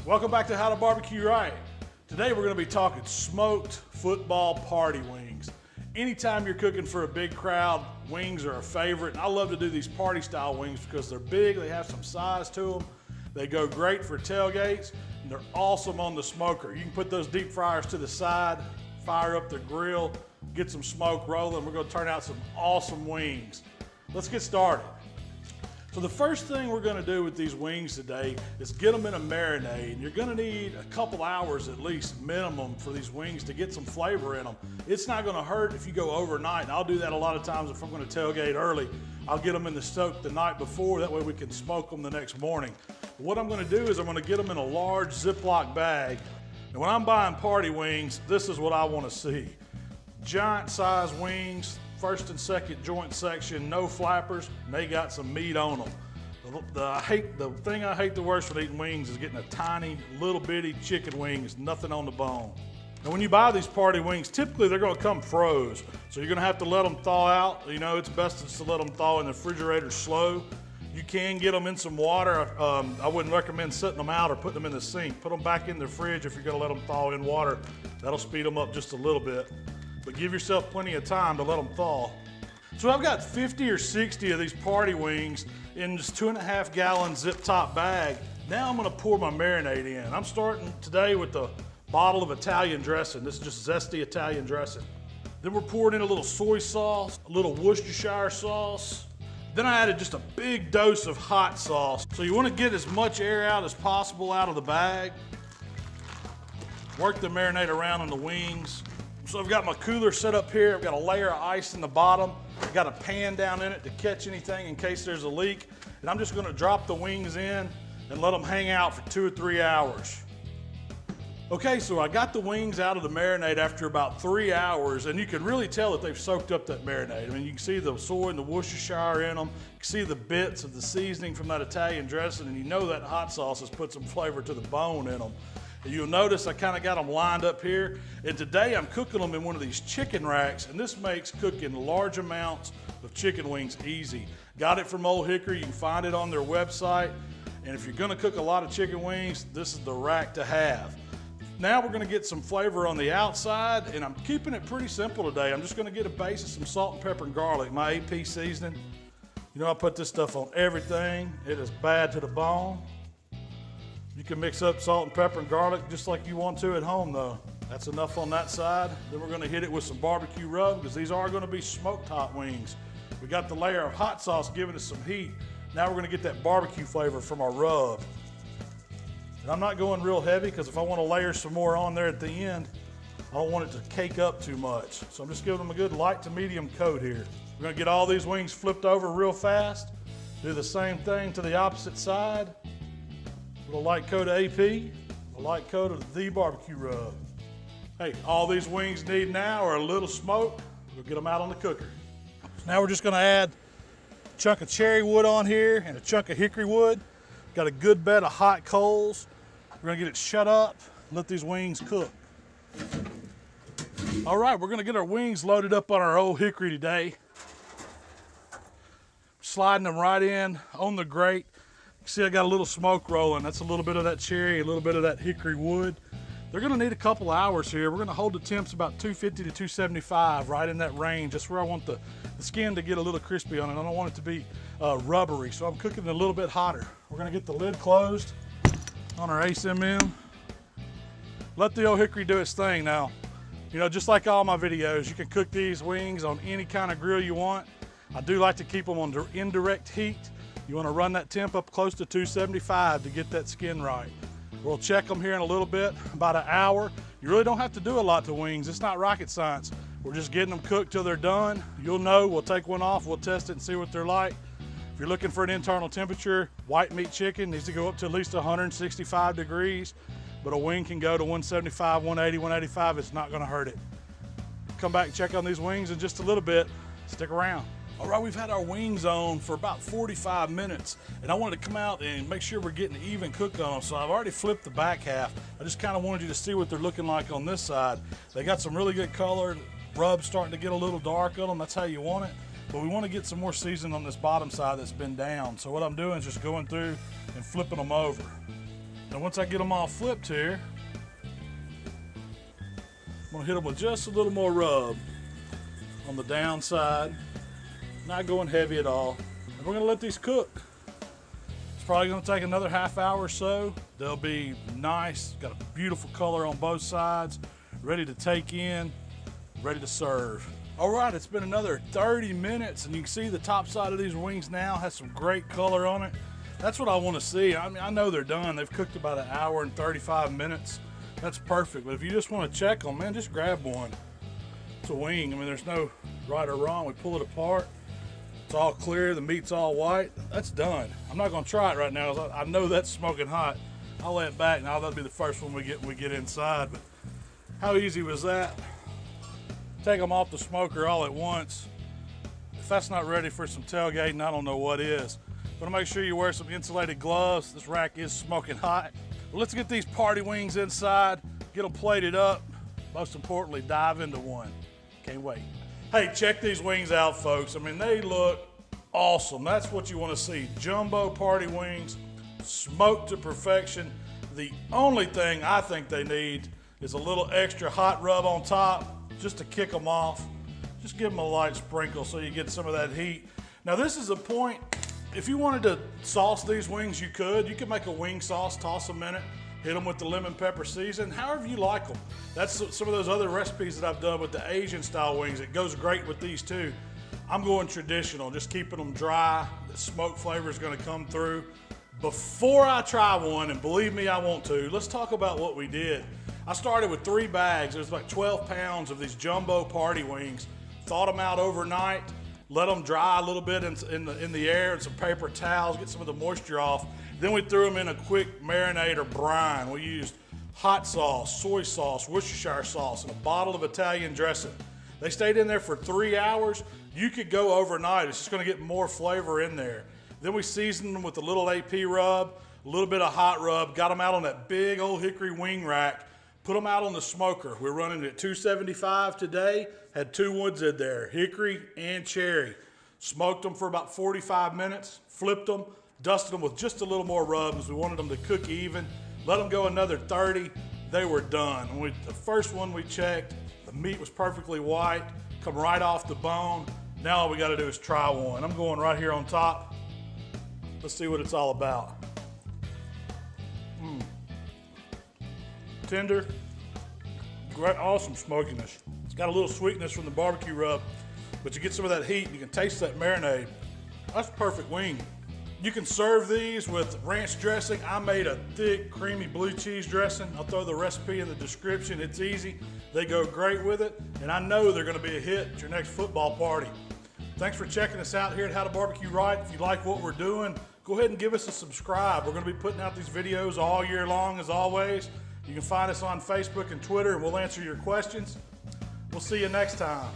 Welcome back to How to Barbecue Right. Today we're going to be talking smoked football party wings. Anytime you're cooking for a big crowd, wings are a favorite. I love to do these party style wings because they're big, they have some size to them, they go great for tailgates, and they're awesome on the smoker. You can put those deep fryers to the side, fire up the grill, get some smoke rolling. We're going to turn out some awesome wings. Let's get started. So the first thing we're going to do with these wings today is get them in a marinade. And you're going to need a couple hours at least minimum for these wings to get some flavor in them. It's not going to hurt if you go overnight. And I'll do that a lot of times if I'm going to tailgate early. I'll get them in the soak the night before. That way we can smoke them the next morning. What I'm going to do is I'm going to get them in a large Ziploc bag. And when I'm buying party wings, this is what I want to see. Giant size wings. First and second joint section, no flappers, and they got some meat on them. The thing I hate the worst with eating wings is getting a tiny, little bitty chicken wing, there's nothing on the bone. Now when you buy these party wings, typically they're gonna come froze, so you're gonna have to let them thaw out. You know, it's best to let them thaw in the refrigerator slow. You can get them in some water. I wouldn't recommend setting them out or putting them in the sink. Put them back in the fridge if you're gonna let them thaw in water. That'll speed them up just a little bit. But give yourself plenty of time to let them thaw. So I've got 50 or 60 of these party wings in this 2.5 gallon zip top bag. Now I'm gonna pour my marinade in. I'm starting today with a bottle of Italian dressing. This is just zesty Italian dressing. Then we're pouring in a little soy sauce, a little Worcestershire sauce. Then I added just a big dose of hot sauce. So you wanna get as much air out as possible out of the bag. Work the marinade around on the wings. So I've got my cooler set up here. I've got a layer of ice in the bottom. I've got a pan down in it to catch anything in case there's a leak. And I'm just gonna drop the wings in and let them hang out for 2 or 3 hours. Okay, so I got the wings out of the marinade after about 3 hours, and you can really tell that they've soaked up that marinade. I mean, you can see the soy and the Worcestershire in them. You can see the bits of the seasoning from that Italian dressing, and you know that hot sauce has put some flavor to the bone in them. You'll notice I kind of got them lined up here. And today I'm cooking them in one of these chicken racks, and this makes cooking large amounts of chicken wings easy. Got it from Old Hickory. You can find it on their website. And if you're gonna cook a lot of chicken wings, this is the rack to have. Now we're gonna get some flavor on the outside, and I'm keeping it pretty simple today. I'm just gonna get a base of some salt and pepper and garlic, my AP seasoning. You know, I put this stuff on everything. It is bad to the bone. You can mix up salt and pepper and garlic just like you want to at home though. That's enough on that side. Then we're gonna hit it with some barbecue rub because these are gonna be smoked hot wings. We got the layer of hot sauce giving us some heat. Now we're gonna get that barbecue flavor from our rub. And I'm not going real heavy because if I wanna layer some more on there at the end, I don't want it to cake up too much. So I'm just giving them a good light to medium coat here. We're gonna get all these wings flipped over real fast. Do the same thing to the opposite side. A light coat of AP, a light coat of the barbecue rub. Hey, all these wings need now are a little smoke. We'll get them out on the cooker. So now we're just gonna add a chunk of cherry wood on here and a chunk of hickory wood. Got a good bed of hot coals. We're gonna get it shut up, let these wings cook. All right, we're gonna get our wings loaded up on our Old Hickory today. Sliding them right in on the grate. See, I got a little smoke rolling. That's a little bit of that cherry, a little bit of that hickory wood. They're gonna need a couple hours here. We're gonna hold the temps about 250 to 275, right in that range. That's where I want the skin to get a little crispy on it. I don't want it to be rubbery, so I'm cooking it a little bit hotter. We're gonna get the lid closed on our ASMM. Let the Old Hickory do its thing now. You know, just like all my videos, you can cook these wings on any kind of grill you want. I do like to keep them on indirect heat. You want to run that temp up close to 275 to get that skin right. We'll check them here in a little bit, about an hour. You really don't have to do a lot to wings. It's not rocket science. We're just getting them cooked till they're done. You'll know, we'll take one off, we'll test it and see what they're like. If you're looking for an internal temperature, white meat chicken needs to go up to at least 165 degrees, but a wing can go to 175, 180, 185. It's not gonna hurt it. Come back and check on these wings in just a little bit. Stick around. All right, we've had our wings on for about 45 minutes, and I wanted to come out and make sure we're getting even cooked on them. So I've already flipped the back half. I just kind of wanted you to see what they're looking like on this side. They got some really good color. Rub's starting to get a little dark on them. That's how you want it. But we want to get some more seasoning on this bottom side that's been down. So what I'm doing is just going through and flipping them over. Now once I get them all flipped here, I'm gonna hit them with just a little more rub on the downside, not going heavy at all. And we're gonna let these cook. It's probably gonna take another half hour or so. They'll be nice, got a beautiful color on both sides, ready to take in, ready to serve. All right, it's been another 30 minutes and you can see the top side of these wings now has some great color on it. That's what I want to see. I mean, I know they're done. They've cooked about 1 hour and 35 minutes. That's perfect. But if you just want to check them, man, just grab one. It's a wing. I mean, there's no right or wrong. We pull it apart. It's all clear. The meat's all white. That's done. I'm not going to try it right now. I know that's smoking hot. I'll lay it back now. That'll be the first one we get inside. But how easy was that? Take them off the smoker all at once. If that's not ready for some tailgating, I don't know what is. But make sure you wear some insulated gloves. This rack is smoking hot. Well, let's get these party wings inside, get them plated up. Most importantly, dive into one. Can't wait. Hey, check these wings out, folks. I mean, they look awesome. That's what you want to see. Jumbo party wings, smoked to perfection. The only thing I think they need is a little extra hot rub on top, just to kick them off. Just give them a light sprinkle so you get some of that heat. Now this is a point, if you wanted to sauce these wings, you could. You could make a wing sauce, toss them in it, hit them with the lemon pepper season, however you like them. That's some of those other recipes that I've done with the Asian style wings. It goes great with these too. I'm going traditional, just keeping them dry. The smoke flavor is gonna come through. Before I try one, and believe me, I want to, let's talk about what we did. I started with 3 bags. There's like 12 pounds of these jumbo party wings. Thawed them out overnight, let them dry a little bit in the air and some paper towels, get some of the moisture off. Then we threw them in a quick marinade or brine. We used hot sauce, soy sauce, Worcestershire sauce, and a bottle of Italian dressing. They stayed in there for 3 hours. You could go overnight. It's just gonna get more flavor in there. Then we seasoned them with a little AP rub, a little bit of hot rub, got them out on that big old hickory wing rack, put them out on the smoker. We're running at 275 today, had 2 woods in there, hickory and cherry. Smoked them for about 45 minutes, flipped them, dusted them with just a little more rub because we wanted them to cook even. Let them go another 30, they were done. The first one we checked, the meat was perfectly white, come right off the bone. Now all we gotta do is try one. I'm going right here on top. Let's see what it's all about. Tender, great, awesome smokiness. It's got a little sweetness from the barbecue rub, but you get some of that heat and you can taste that marinade. That's a perfect wing. You can serve these with ranch dressing. I made a thick, creamy blue cheese dressing. I'll throw the recipe in the description. It's easy. They go great with it, and I know they're gonna be a hit at your next football party. Thanks for checking us out here at How to Barbecue Right. If you like what we're doing, go ahead and give us a subscribe. We're gonna be putting out these videos all year long, as always. You can find us on Facebook and Twitter, and we'll answer your questions. We'll see you next time.